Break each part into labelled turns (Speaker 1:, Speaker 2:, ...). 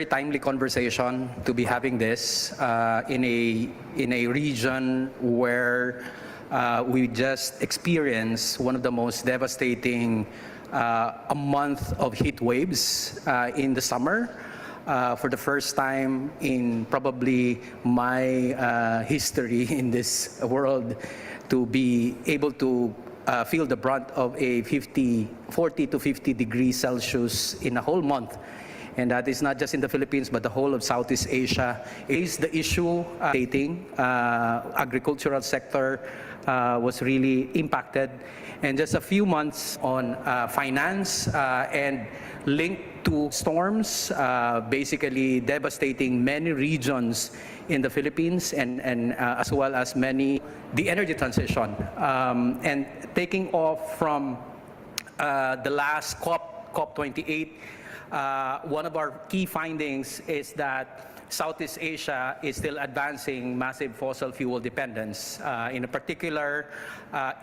Speaker 1: timely conversation to be having this in a region where we just experienced one of the most devastating a month of heat waves in the summer. For the first time in probably my history in this world, to be able to feel the brunt of a 40 to 50 degrees Celsius in a whole month. And that is not just in the Philippines, but the whole of Southeast Asia. Is the issue dating agricultural sector was really impacted. And just a few months on finance and linked to storms, basically devastating many regions in the Philippines and as well as the energy transition. And taking off from the last COP28, one of our key findings is that Southeast Asia is still advancing massive fossil fuel dependence. In particular,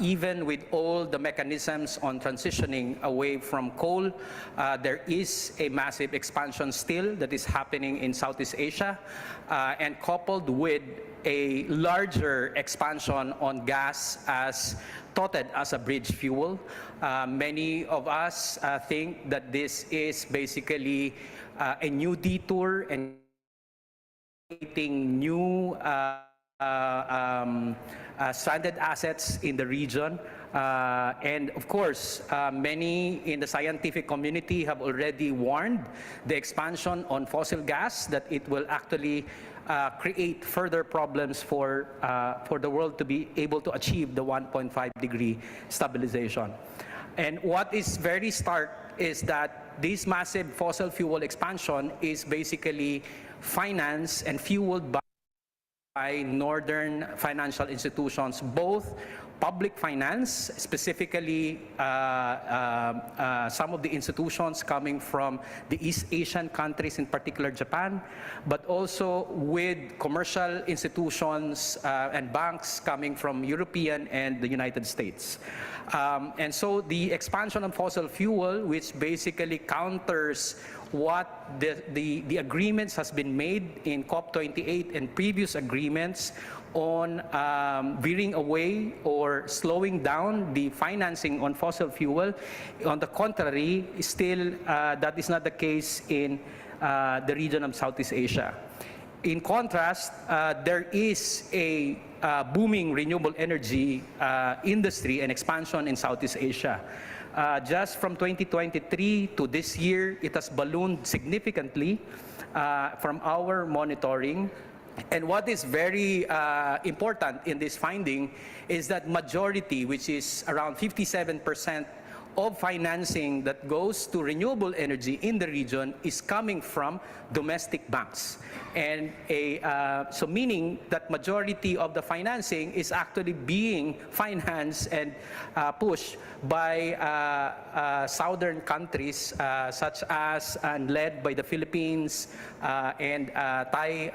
Speaker 1: even with all the mechanisms on transitioning away from coal, there is a massive expansion still that is happening in Southeast Asia, and coupled with a larger expansion on gas as touted as a bridge fuel. Many of us think that this is basically a new detour and creating new stranded assets in the region. And of course, many in the scientific community have already warned the expansion on fossil gas that it will actually create further problems for the world to be able to achieve the 1.5 degree stabilization. And what is very stark is that this massive fossil fuel expansion is basically financed and fueled by northern financial institutions, both public finance, specifically some of the institutions coming from the East Asian countries, in particular Japan, but also with commercial institutions and banks coming from European and the United States. And so the expansion of fossil fuel, which basically counters what the agreements has been made in COP28 and previous agreements on veering away or slowing down the financing on fossil fuel. On the contrary, still that is not the case in the region of Southeast Asia. In contrast, there is a booming renewable energy industry and expansion in Southeast Asia. Just from 2023 to this year, it has ballooned significantly from our monitoring. And what is very important in this finding is that majority, which is around 57% of financing that goes to renewable energy in the region, is coming from domestic banks. And so meaning that majority of the financing is actually being financed and pushed by southern countries such as and led by the Philippines and Thai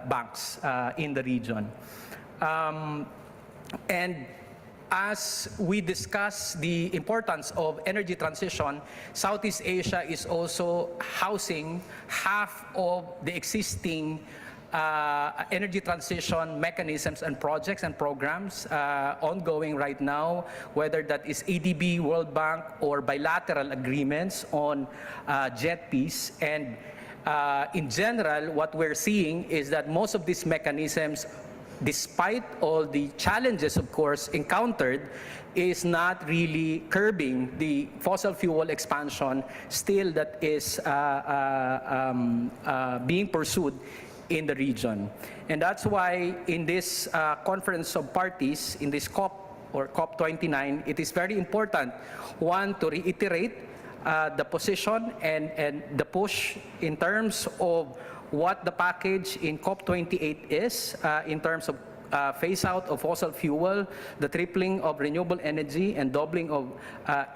Speaker 1: banks in the region. And as we discuss the importance of energy transition, Southeast Asia is also housing half of the existing energy transition mechanisms and projects and programs ongoing right now, whether that is ADB, World Bank, or bilateral agreements on JETPs. And in general, what we're seeing is that most of these mechanisms, despite all the challenges, of course, encountered, is not really curbing the fossil fuel expansion still that is being pursued in the region. And that's why in this conference of parties, in this COP or COP29, it is very important, one, to reiterate the position and the push in terms of what the package in COP28 is in terms of phase out of fossil fuel, the tripling of renewable energy, and doubling of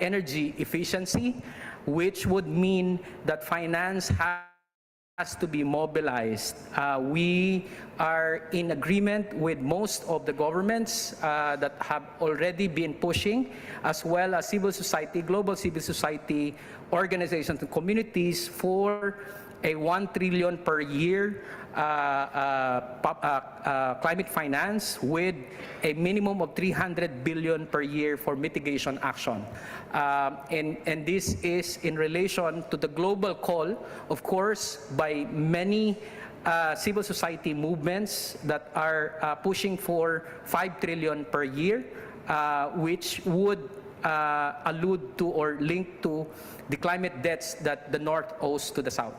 Speaker 1: energy efficiency, which would mean that finance has to be mobilized. We are in agreement with most of the governments that have already been pushing, as well as civil society, global civil society organizations and communities for a 1 trillion per year climate finance with a minimum of 300 billion per year for mitigation action. And this is in relation to the global call, of course, by many civil society movements that are pushing for 5 trillion per year, which would allude to or link to the climate debts that the North owes to the South.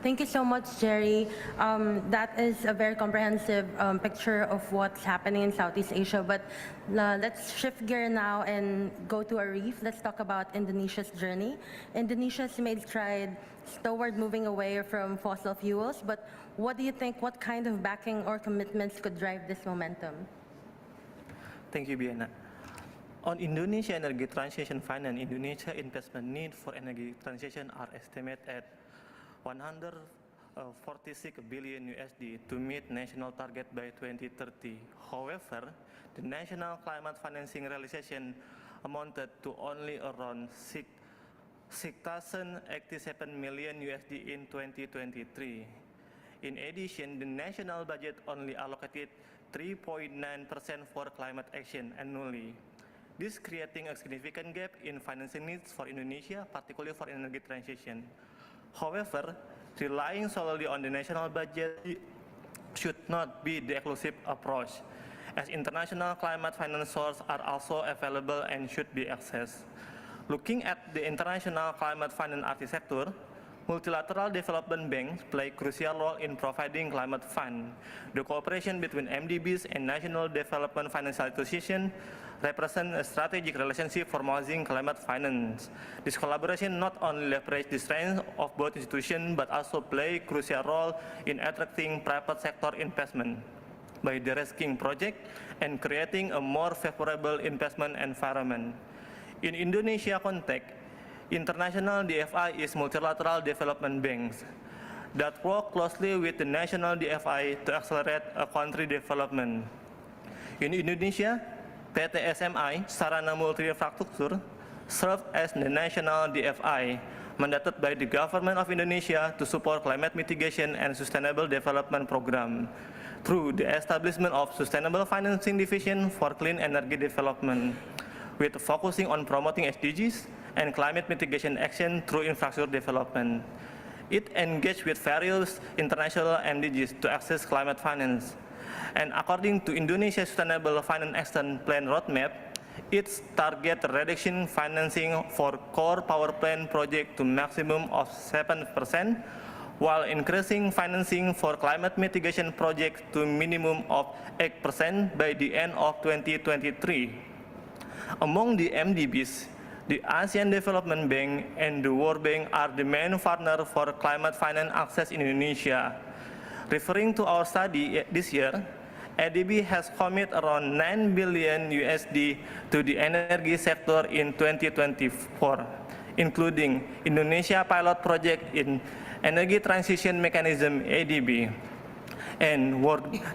Speaker 2: Thank you so much, Jerry. That is a very comprehensive picture of what's happening in Southeast Asia. But let's shift gear now and go to Arif. Let's talk about Indonesia's journey. Indonesia's made strides toward moving away from fossil fuels. But what do you think? What kind of backing or commitments could drive this momentum?
Speaker 3: Thank you, Biana. On Indonesia energy transition finance, Indonesia investment need for energy transition are estimated at 146 billion USD to meet national target by 2030. However, the national climate financing realization amounted to only around 6,087 million USD in 2023. In addition, the national budget only allocated 3.9% for climate action annually. This creating a significant gap in financing needs for Indonesia, particularly for energy transition. However, relying solely on the national budget should not be the exclusive approach, as international climate finance sources are also available and should be accessed. Looking at the international climate finance architecture, multilateral development banks play a crucial role in providing climate fund. The cooperation between MDBs and national development financial institutions represent a strategic relationship for housing climate finance. This collaboration not only leverages the strength of both institutions, but also play a crucial role in attracting private sector investment by de-risking projects and creating a more favorable investment environment. In Indonesia context, international DFI is multilateral development banks that work closely with the national DFI to accelerate a country development. In Indonesia, PT SMI, Sarana Multi Infrastructure, served as the national DFI, mandated by the government of Indonesia to support climate mitigation and sustainable development program through the establishment of Sustainable Financing Division for Clean Energy Development, with focusing on promoting SDGs and climate mitigation action through infrastructure development. It engaged with various international MDGs to access climate finance. And according to Indonesia's Sustainable Finance Action Plan Roadmap, its target reduction financing for core power plant project to maximum of 7%, while increasing financing for climate mitigation projects to minimum of 8% by the end of 2023. Among the MDBs, the ASEAN Development Bank and the World Bank are the main partner for climate finance access in Indonesia. Referring to our study this year, ADB has committed around 9 billion USD to the energy sector in 2024, including Indonesia pilot project in Energy Transition Mechanism ADB. And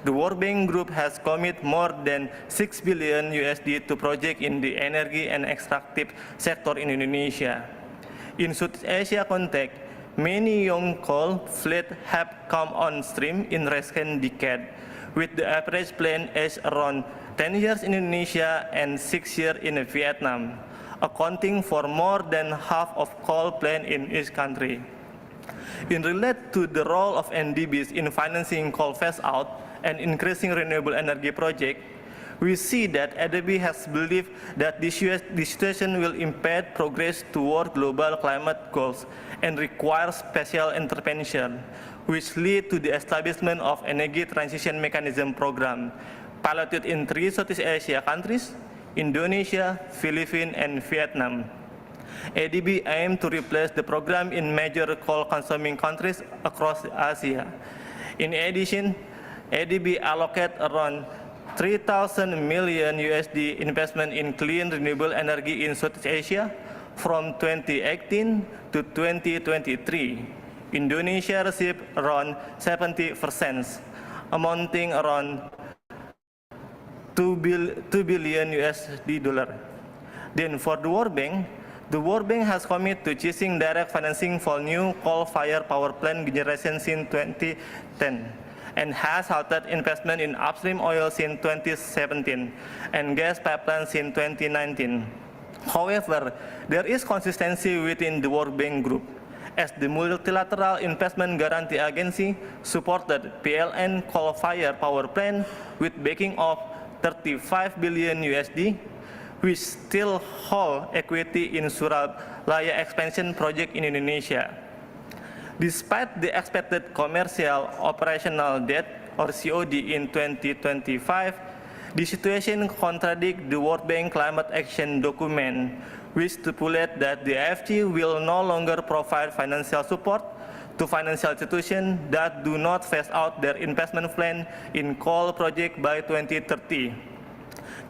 Speaker 3: the World Bank Group has committed more than 6 billion USD to projects in the energy and extractive sector in Indonesia. In Southeast Asia context, many young coal fleets have come on stream in recent decades, with the average plant age around 10 years in Indonesia and 6 years in Vietnam, accounting for more than half of coal plants in each country. In relation to the role of NDBs in financing coal phase-out and increasing renewable energy projects, we see that ADB has believed that this situation will impede progress toward global climate goals and require special intervention, which lead to the establishment of Energy Transition Mechanism Program, piloted in 3 Southeast Asia countries, Indonesia, Philippines, and Vietnam. ADB aims to replace the program in major coal-consuming countries across Asia. In addition, ADB allocated around 3,000 million USD investment in clean renewable energy in Southeast Asia from 2018 to 2023. Indonesia received around 70%, amounting around $2 billion USD. Then for the World Bank has committed to choosing direct financing for new coal-fired power plant generation since 2010 and has halted investment in upstream oil since 2017 and gas pipelines since 2019. However, there is consistency within the World Bank Group, as the Multilateral Investment Guarantee Agency supported PLN coal-fired power plant with backing of 35 billion USD, which still hold equity in Surabaya expansion project in Indonesia. Despite the expected commercial operational debt or COD in 2025, the situation contradicts the World Bank Climate Action Document, which stipulates that the IFG will no longer provide financial support to financial institutions that do not phase out their investment plan in coal project by 2030.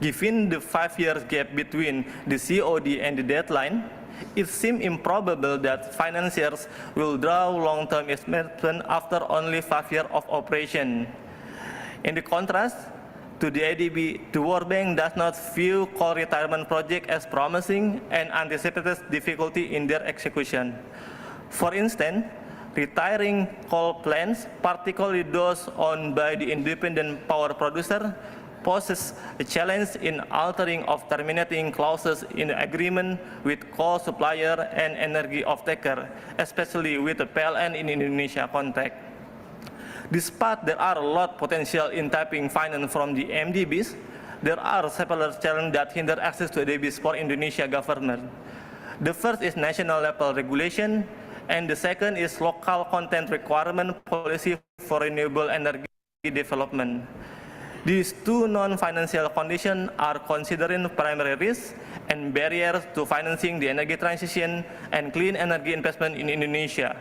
Speaker 3: Given the 5-year gap between the COD and the deadline, it seems improbable that financiers will draw long-term investment after only 5 years of operation. In the contrast to the ADB, the World Bank does not view coal retirement projects as promising and anticipates difficulty in their execution. For instance, retiring coal plants, particularly those owned by the independent power producer, poses a challenge in altering of terminating clauses in the agreement with coal supplier and energy off-taker, especially with the PLN in Indonesia context. Despite there are a lot potential in tapping finance from the MDBs, there are several challenges that hinder access to ADBs for Indonesia government. The first is national level regulation, and the second is local content requirement policy for renewable energy development. These two non-financial conditions are considered primary risks and barriers to financing the energy transition and clean energy investment in Indonesia,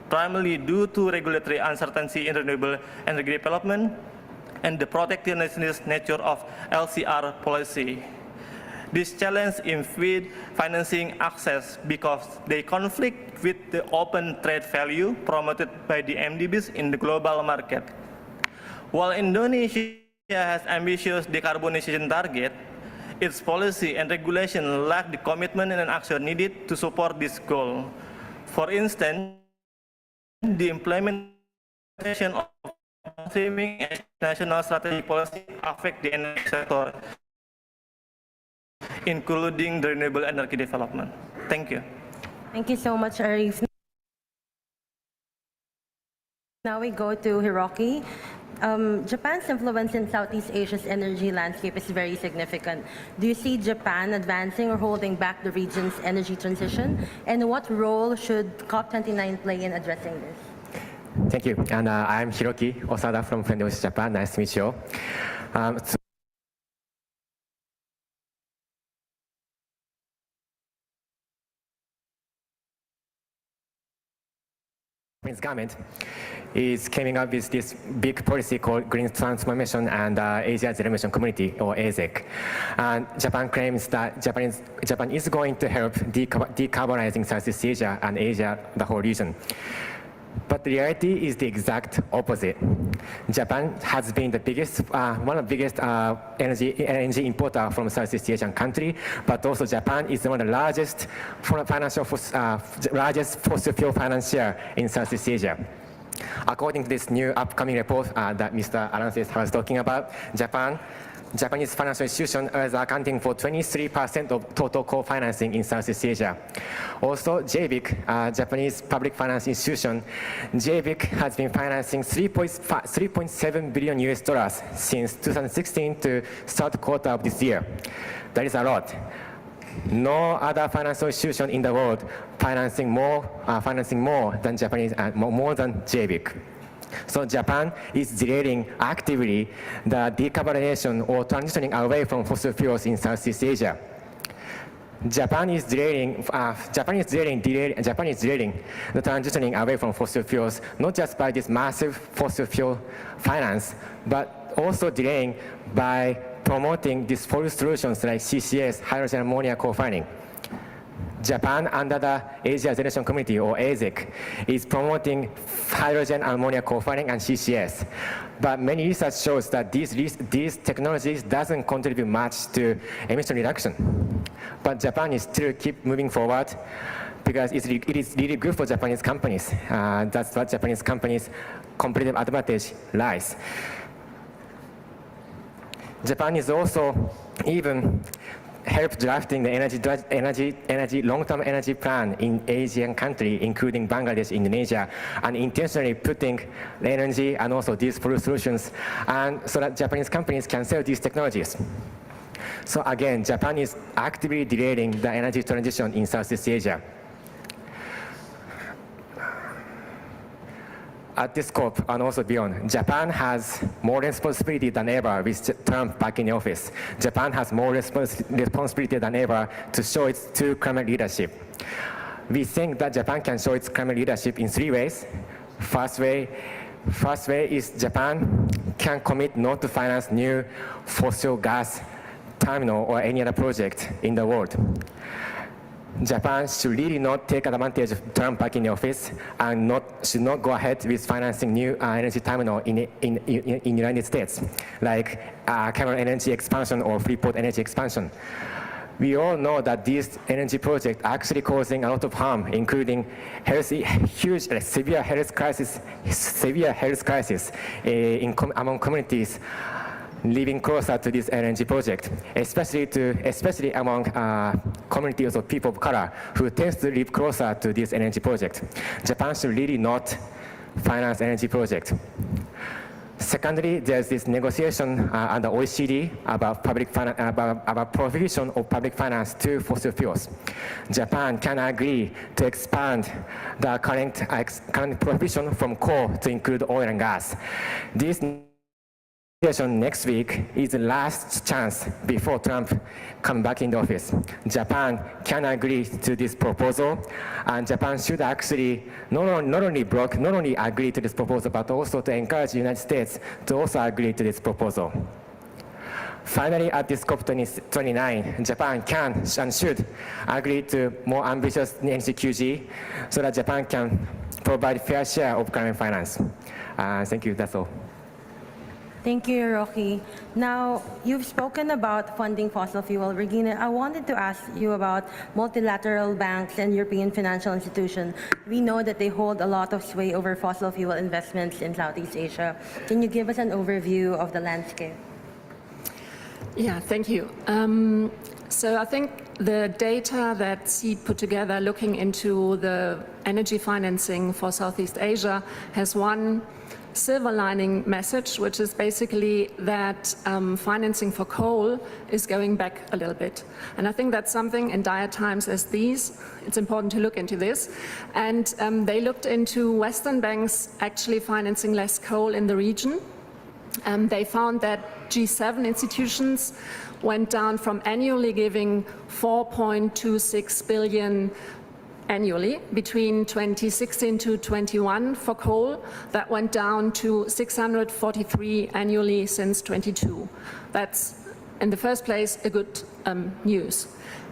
Speaker 3: primarily due to regulatory uncertainty in renewable energy development and the protectionist nature of LCR policy. This challenge impede financing access because they conflict with the open trade value promoted by the MDBs in the global market. While Indonesia has ambitious decarbonization target, its policy and regulation lack the commitment and action needed to support this goal. For instance, the implementation of streaming and national strategic policy affect the energy sector, including the renewable energy development. Thank you.
Speaker 2: Thank you so much, Arif. Now we go to Hiroki. Japan's influence in Southeast Asia's energy landscape is very significant. Do you see Japan advancing or holding back the region's energy transition? And what role should COP29 play in addressing this?
Speaker 4: Thank you. And I'm Hiroki Osada from Friendly Japan. Nice to meet you all. Japanese government is coming up with this big policy called Green Transformation and Asia's Innovation Community, or ASEC. And Japan claims that Japan is going to help decarbonizing Southeast Asia and Asia, the whole region. But the reality is the exact opposite. Japan has been the biggest, one of the biggest energy importer from Southeast Asian country, but also Japan is one of the largest fossil fuel financier in Southeast Asia. According to this new upcoming report that Mr. Arances was talking about, Japanese financial institutions are accounting for 23% of total co-financing in Southeast Asia. Also, JBIC, Japanese public finance institution, JBIC has been financing $3.7 billion US since 2016 to third quarter of this year. That is a lot. No other financial institution in the world financing more than Japanese, more than JBIC. So Japan is delaying actively the decarbonization or transitioning away from fossil fuels in Southeast Asia. Japan is delaying the transitioning away from fossil fuels, not just by this massive fossil fuel finance, but also delaying by promoting these full solutions like CCS, hydrogen ammonia co-firing. Japan, under the Asia Generation Committee, or ASEC, is promoting hydrogen ammonia co-firing and CCS. But many research shows that these technologies doesn't contribute much to emission reduction. But Japan is still keep moving forward because it is really good for Japanese companies. That's what Japanese companies' competitive advantage lies. Japan is also even help drafting the long-term energy plan in Asian country, including Bangladesh, Indonesia, and intentionally putting the energy and also these solutions, and so that Japanese companies can sell these technologies. So again, Japan is actively delaying the energy transition in Southeast Asia. At this COP and also beyond, Japan has more responsibility than ever with Trump back in the office. Japan has more responsibility than ever to show its true climate leadership. We think that Japan can show its climate leadership in 3 ways. First way is Japan can commit not to finance new fossil gas terminal or any other project in the world. Japan should really not take advantage of Trump back in the office and should not go ahead with financing new energy terminal in United States, like Cameron energy expansion or Freeport energy expansion. We all know that these energy projects are actually causing a lot of harm, including huge, severe health crisis among communities living closer to this energy project, especially among communities of people of color who tend to live closer to this energy project. Japan should really not finance energy project. Secondly, there's this negotiation under OECD about about prohibition of public finance to fossil fuels. Japan can agree to expand the current prohibition from coal to include oil and gas. This next week is the last chance before Trump comes back in the office. Japan can agree to this proposal, and Japan should actually not only agree to this proposal, but also to encourage the United States to also agree to this proposal. Finally, at this COP29, Japan can and should agree to more ambitious NCQG so that Japan can provide fair share of climate finance. Thank you, that's all.
Speaker 2: Thank you, Rocky. Now, you've spoken about funding fossil fuel. Regina, I wanted to ask you about multilateral banks and European financial institutions. We know that they hold a lot of sway over fossil fuel investments in Southeast Asia. Can you give us an overview of the landscape?
Speaker 5: Yeah, thank you. So I think the data that SEED put together looking into the energy financing for Southeast Asia has one silver lining message, which is basically that financing for coal is going back a little bit. And I think that's something in dire times as these, it's important to look into this. And they looked into Western banks actually financing less coal in the region. They found that G7 institutions went down from annually giving 4.26 billion annually between 2016 to 21 for coal. That went down to 643 annually since 22. That's, in the first place, a good news.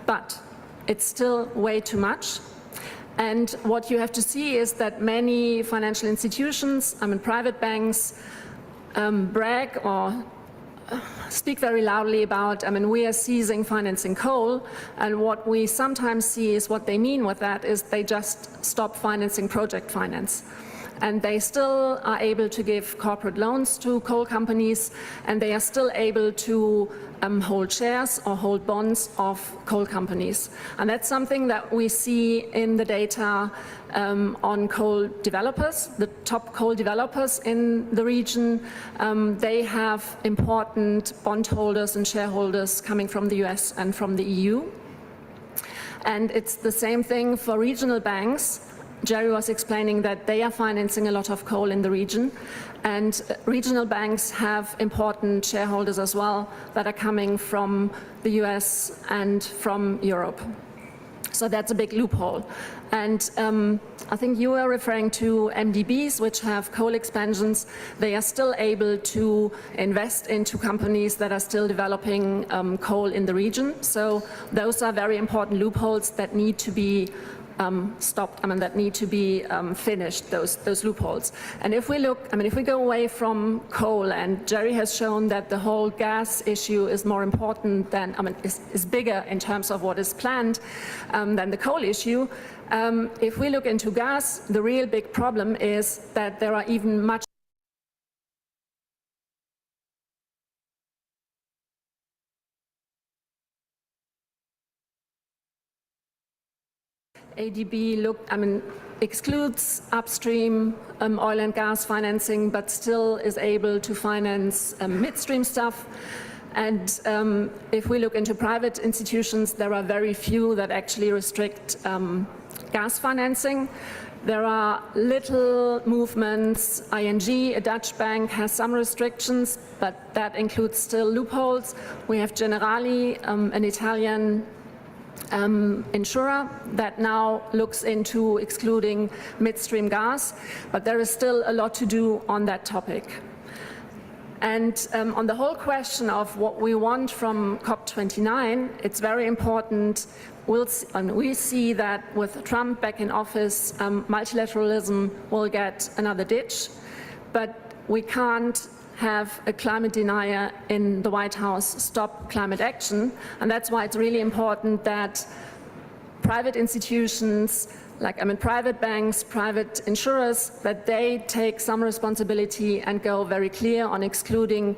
Speaker 5: But it's still way too much. And what you have to see is that many financial institutions, private banks, brag or speak very loudly about, we are seizing financing coal, and what we sometimes see is what they mean with that is they just stop financing project finance. And they still are able to give corporate loans to coal companies, and they are still able to hold shares or hold bonds of coal companies. And that's something that we see in the data on coal developers, the top coal developers in the region. They have important bondholders and shareholders coming from the US and from the EU. And it's the same thing for regional banks. Jerry was explaining that they are financing a lot of coal in the region, and regional banks have important shareholders as well that are coming from the US and from Europe. So that's a big loophole. And I think you were referring to MDBs, which have coal expansions. They are still able to invest into companies that are still developing coal in the region. So those are very important loopholes that need to be stopped, that need to be finished, those loopholes. And if we look, if we go away from coal, and Jerry has shown that the whole gas issue is more important than, is bigger in terms of what is planned than the coal issue. If we look into gas, the real big problem is that there are even much ADB excludes upstream oil and gas financing, but still is able to finance midstream stuff. And if we look into private institutions, there are very few that actually restrict gas financing. There are little movements. ING, a Dutch bank, has some restrictions, but that includes still loopholes. We have Generali, an Italian insurer that now looks into excluding midstream gas, but there is still a lot to do on that topic. And on the whole question of what we want from COP29, it's very important. We see that with Trump back in office, multilateralism will get another ditch, but we can't have a climate denier in the White House stop climate action. And that's why it's really important that private institutions, like private banks, private insurers, that they take some responsibility and go very clear on excluding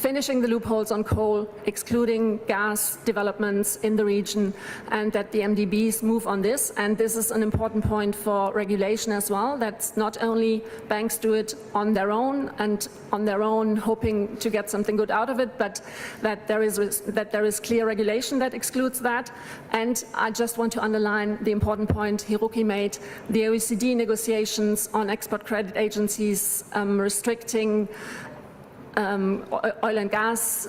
Speaker 5: finishing the loopholes on coal, excluding gas developments in the region, and that the MDBs move on this. And this is an important point for regulation as well. That's not only banks do it on their own and on their own hoping to get something good out of it, but that there is clear regulation that excludes that. And I just want to underline the important point Hiroki made. The OECD negotiations on export credit agencies restricting oil and gas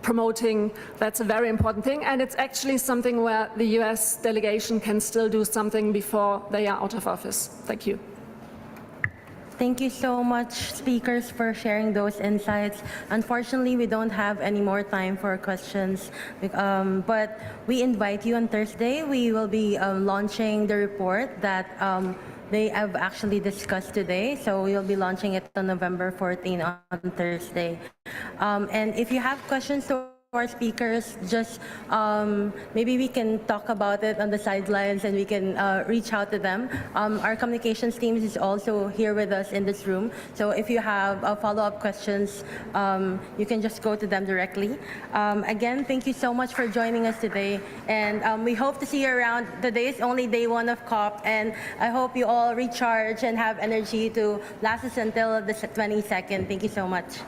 Speaker 5: promoting, that's a very important thing, and it's actually something where the US delegation can still do something before they are out of office. Thank you.
Speaker 2: Thank you so much, speakers, for sharing those insights. Unfortunately, we don't have any more time for questions, but we invite you on Thursday. We will be launching the report that they have actually discussed today. So we'll be launching it on November 14 on Thursday. And if you have questions to our speakers, just maybe we can talk about it on the sidelines and we can reach out to them. Our communications team is also here with us in this room. So if you have follow-up questions, you can just go to them directly. Again, thank you so much for joining us today. And we hope to see you around. Today is only day 1 of COP. And I hope you all recharge and have energy to last us until the 22nd. Thank you so much.